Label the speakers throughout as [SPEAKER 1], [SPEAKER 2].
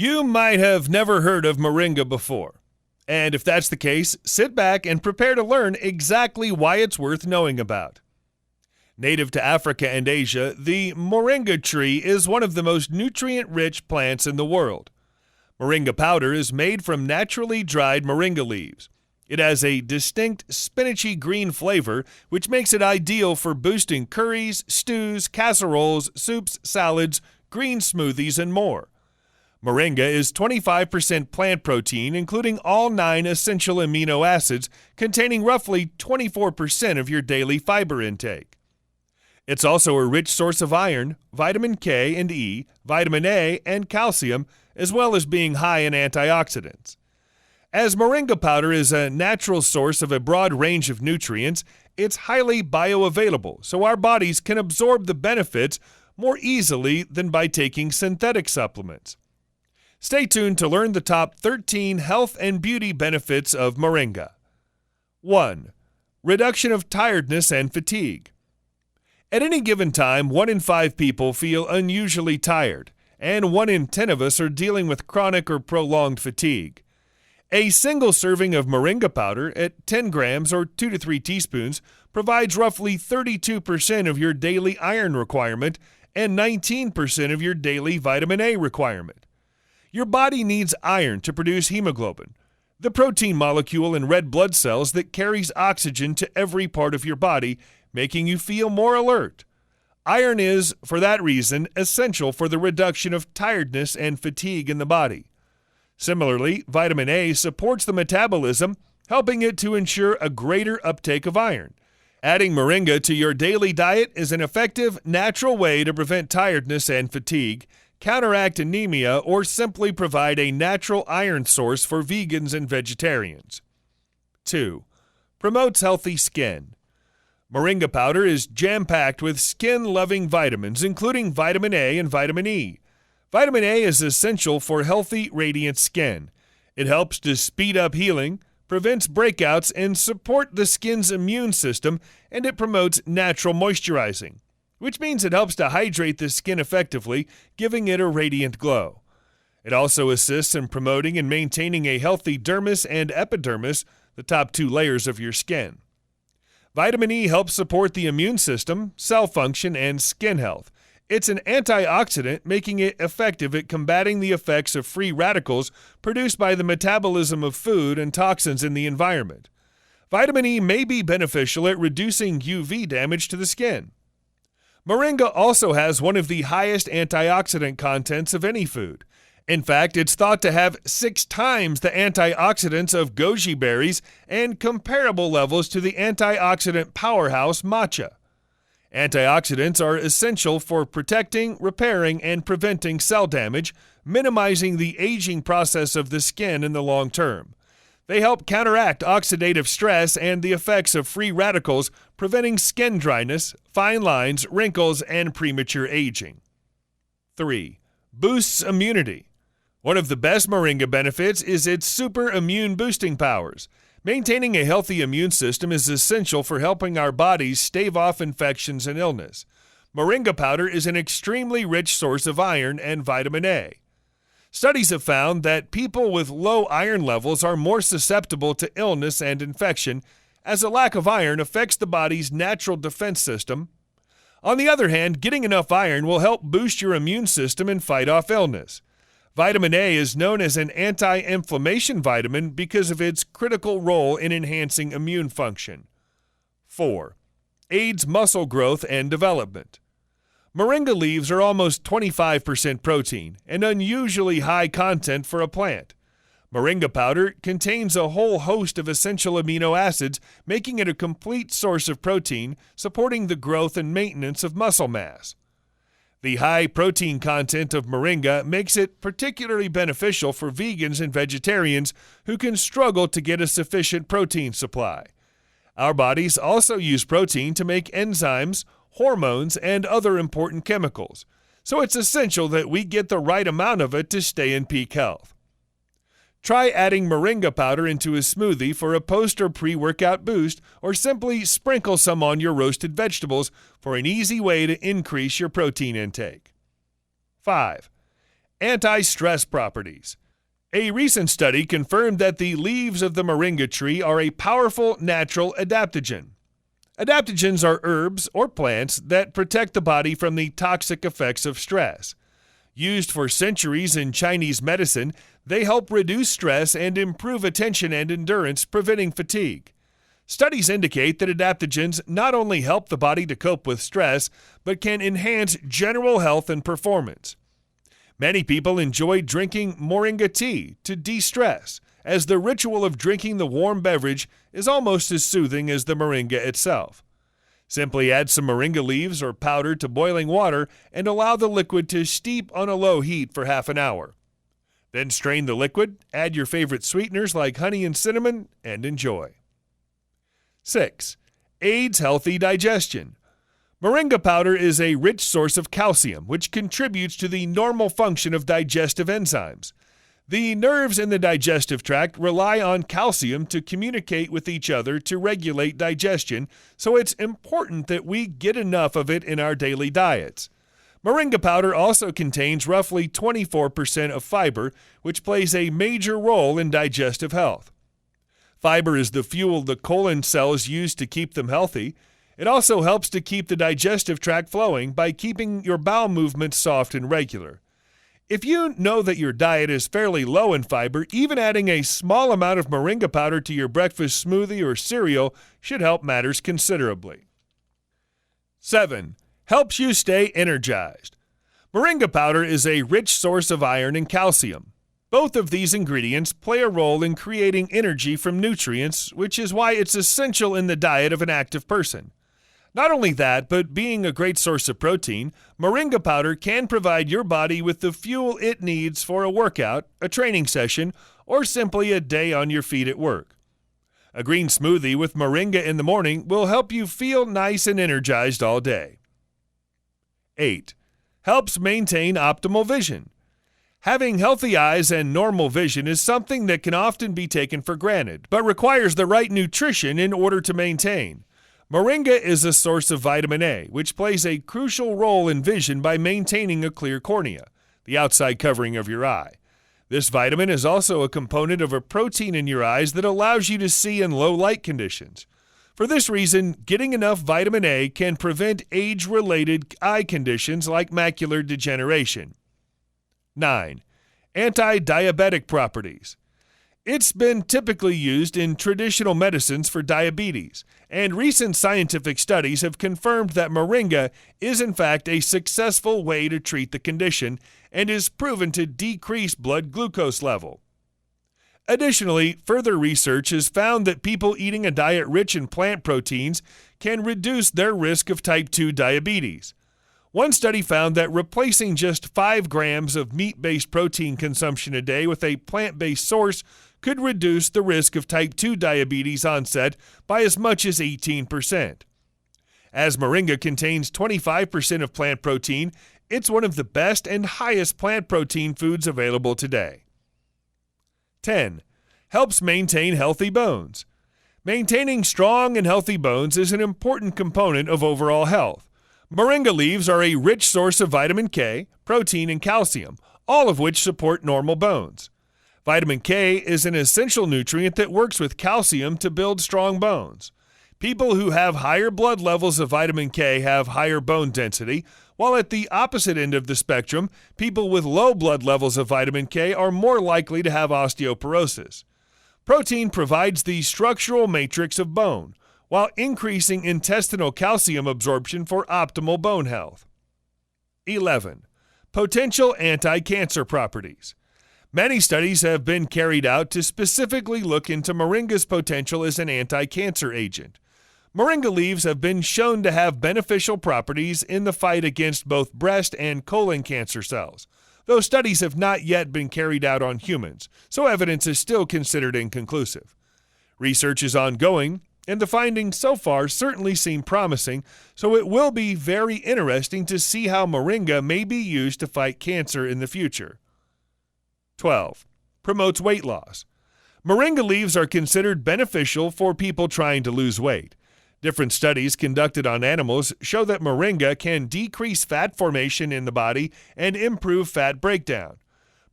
[SPEAKER 1] You might have never heard of Moringa before. And if that's the case, sit back and prepare to learn exactly why it's worth knowing about. Native to Africa and Asia, the Moringa tree is one of the most nutrient-rich plants in the world. Moringa powder is made from naturally dried moringa leaves. It has a distinct spinachy green flavor, which makes it ideal for boosting curries, stews, casseroles, soups, salads, green smoothies, and more. Moringa is 25% plant protein, including all 9 essential amino acids, containing roughly 24% of your daily fiber intake. It's also a rich source of iron, vitamin K and E, vitamin A, and calcium, as well as being high in antioxidants. As moringa powder is a natural source of a broad range of nutrients, it's highly bioavailable, so our bodies can absorb the benefits more easily than by taking synthetic supplements. Stay tuned to learn the top 13 health and beauty benefits of moringa. 1. Reduction of tiredness and fatigue. At any given time, 1 in 5 people feel unusually tired, and 1 in 10 of us are dealing with chronic or prolonged fatigue. A single serving of moringa powder at 10 grams or 2 to 3 teaspoons provides roughly 32% of your daily iron requirement and 19% of your daily vitamin A requirement. Your body needs iron to produce hemoglobin, the protein molecule in red blood cells that carries oxygen to every part of your body, making you feel more alert. Iron is, for that reason, essential for the reduction of tiredness and fatigue in the body. Similarly, vitamin A supports the metabolism, helping it to ensure a greater uptake of iron. Adding moringa to your daily diet is an effective, natural way to prevent tiredness and fatigue, counteract anemia, or simply provide a natural iron source for vegans and vegetarians. 2. Promotes healthy skin. Moringa powder is jam-packed with skin-loving vitamins, including vitamin A and vitamin E. Vitamin A is essential for healthy, radiant skin. It helps to speed up healing, prevents breakouts, and support the skin's immune system, and it promotes natural moisturizing, which means it helps to hydrate the skin effectively, giving it a radiant glow. It also assists in promoting and maintaining a healthy dermis and epidermis, the top 2 layers of your skin. Vitamin E helps support the immune system, cell function, and skin health. It's an antioxidant, making it effective at combating the effects of free radicals produced by the metabolism of food and toxins in the environment. Vitamin E may be beneficial at reducing UV damage to the skin. Moringa also has one of the highest antioxidant contents of any food. In fact, it's thought to have 6 times the antioxidants of goji berries and comparable levels to the antioxidant powerhouse matcha. Antioxidants are essential for protecting, repairing, and preventing cell damage, minimizing the aging process of the skin in the long term. They help counteract oxidative stress and the effects of free radicals, preventing skin dryness, fine lines, wrinkles, and premature aging. 3. Boosts immunity. One of the best moringa benefits is its super immune boosting powers. Maintaining a healthy immune system is essential for helping our bodies stave off infections and illness. Moringa powder is an extremely rich source of iron and vitamin A. Studies have found that people with low iron levels are more susceptible to illness and infection, as a lack of iron affects the body's natural defense system. On the other hand, getting enough iron will help boost your immune system and fight off illness. Vitamin A is known as an anti-inflammation vitamin because of its critical role in enhancing immune function. 4. Aids muscle growth and development. Moringa leaves are almost 25% protein, an unusually high content for a plant. Moringa powder contains a whole host of essential amino acids, making it a complete source of protein, supporting the growth and maintenance of muscle mass. The high protein content of moringa makes it particularly beneficial for vegans and vegetarians who can struggle to get a sufficient protein supply. Our bodies also use protein to make enzymes, hormones, and other important chemicals, so it's essential that we get the right amount of it to stay in peak health. Try adding moringa powder into a smoothie for a post or pre-workout boost, or simply sprinkle some on your roasted vegetables for an easy way to increase your protein intake. 5. Anti-stress properties. A recent study confirmed that the leaves of the moringa tree are a powerful natural adaptogen. Adaptogens are herbs or plants that protect the body from the toxic effects of stress. Used for centuries in Chinese medicine, they help reduce stress and improve attention and endurance, preventing fatigue. Studies indicate that adaptogens not only help the body to cope with stress, but can enhance general health and performance. Many people enjoy drinking moringa tea to de-stress, as the ritual of drinking the warm beverage is almost as soothing as the moringa itself. Simply add some moringa leaves or powder to boiling water and allow the liquid to steep on a low heat for half an hour. Then strain the liquid, add your favorite sweeteners like honey and cinnamon, and enjoy. 6. Aids healthy digestion. Moringa powder is a rich source of calcium, which contributes to the normal function of digestive enzymes. The nerves in the digestive tract rely on calcium to communicate with each other to regulate digestion, so it's important that we get enough of it in our daily diets. Moringa powder also contains roughly 24% of fiber, which plays a major role in digestive health. Fiber is the fuel the colon cells use to keep them healthy. It also helps to keep the digestive tract flowing by keeping your bowel movements soft and regular. If you know that your diet is fairly low in fiber, even adding a small amount of moringa powder to your breakfast smoothie or cereal should help matters considerably. 7. Helps you stay energized. Moringa powder is a rich source of iron and calcium. Both of these ingredients play a role in creating energy from nutrients, which is why it's essential in the diet of an active person. Not only that, but being a great source of protein, moringa powder can provide your body with the fuel it needs for a workout, a training session, or simply a day on your feet at work. A green smoothie with moringa in the morning will help you feel nice and energized all day. 8. Helps maintain optimal vision. Having healthy eyes and normal vision is something that can often be taken for granted, but requires the right nutrition in order to maintain. Moringa is a source of vitamin A, which plays a crucial role in vision by maintaining a clear cornea, the outside covering of your eye. This vitamin is also a component of a protein in your eyes that allows you to see in low light conditions. For this reason, getting enough vitamin A can prevent age-related eye conditions like macular degeneration. 9. Anti-diabetic properties. It's been typically used in traditional medicines for diabetes, and recent scientific studies have confirmed that moringa is in fact a successful way to treat the condition and is proven to decrease blood glucose level. Additionally, further research has found that people eating a diet rich in plant proteins can reduce their risk of type 2 diabetes. One study found that replacing just 5 grams of meat-based protein consumption a day with a plant-based source could reduce the risk of type 2 diabetes onset by as much as 18%. As moringa contains 25% of plant protein, it's one of the best and highest plant protein foods available today. 10. Helps maintain healthy bones. Maintaining strong and healthy bones is an important component of overall health. Moringa leaves are a rich source of vitamin K, protein, and calcium, all of which support normal bones. Vitamin K is an essential nutrient that works with calcium to build strong bones. People who have higher blood levels of vitamin K have higher bone density, while at the opposite end of the spectrum, people with low blood levels of vitamin K are more likely to have osteoporosis. Protein provides the structural matrix of bone, while increasing intestinal calcium absorption for optimal bone health. 11. Potential anti-cancer properties. Many studies have been carried out to specifically look into moringa's potential as an anti-cancer agent. Moringa leaves have been shown to have beneficial properties in the fight against both breast and colon cancer cells, though studies have not yet been carried out on humans, so evidence is still considered inconclusive. Research is ongoing, and the findings so far certainly seem promising, so it will be very interesting to see how moringa may be used to fight cancer in the future. 12. Promotes weight loss. Moringa leaves are considered beneficial for people trying to lose weight. Different studies conducted on animals show that moringa can decrease fat formation in the body and improve fat breakdown.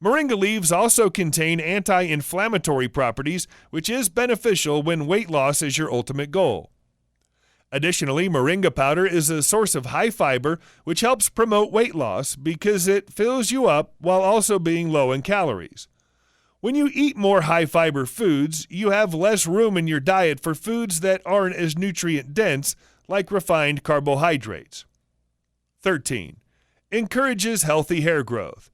[SPEAKER 1] Moringa leaves also contain anti-inflammatory properties, which is beneficial when weight loss is your ultimate goal. Additionally, moringa powder is a source of high fiber, which helps promote weight loss because it fills you up while also being low in calories. When you eat more high-fiber foods, you have less room in your diet for foods that aren't as nutrient-dense, like refined carbohydrates. 13. Encourages healthy hair growth.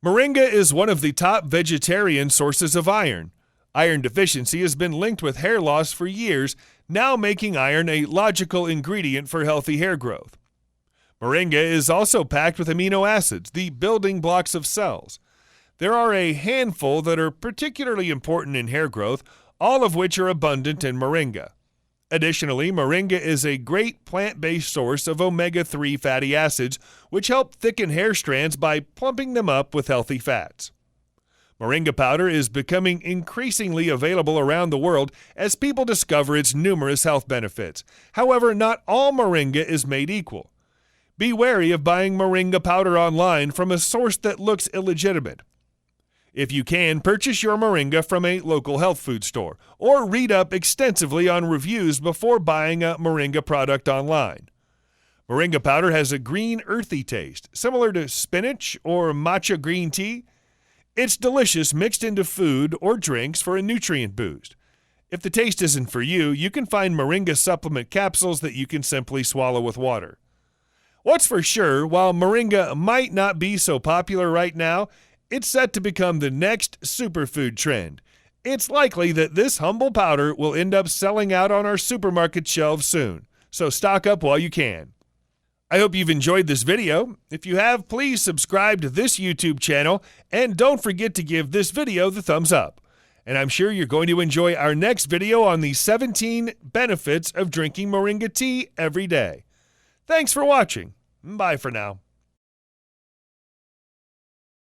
[SPEAKER 1] Moringa is one of the top vegetarian sources of iron. Iron deficiency has been linked with hair loss for years, now making iron a logical ingredient for healthy hair growth. Moringa is also packed with amino acids, the building blocks of cells. There are a handful that are particularly important in hair growth, all of which are abundant in moringa. Additionally, moringa is a great plant-based source of omega-3 fatty acids, which help thicken hair strands by plumping them up with healthy fats. Moringa powder is becoming increasingly available around the world as people discover its numerous health benefits. However, not all moringa is made equal. Be wary of buying moringa powder online from a source that looks illegitimate. If you can, purchase your moringa from a local health food store, or read up extensively on reviews before buying a moringa product online. Moringa powder has a green, earthy taste, similar to spinach or matcha green tea. It's delicious mixed into food or drinks for a nutrient boost. If the taste isn't for you, you can find moringa supplement capsules that you can simply swallow with water. What's for sure, while moringa might not be so popular right now, it's set to become the next superfood trend. It's likely that this humble powder will end up selling out on our supermarket shelves soon, so stock up while you can. I hope you've enjoyed this video. If you have, please subscribe to this YouTube channel, and don't forget to give this video the thumbs up. And I'm sure you're going to enjoy our next video on the 17 benefits of drinking moringa tea every day. Thanks for watching. Bye for now.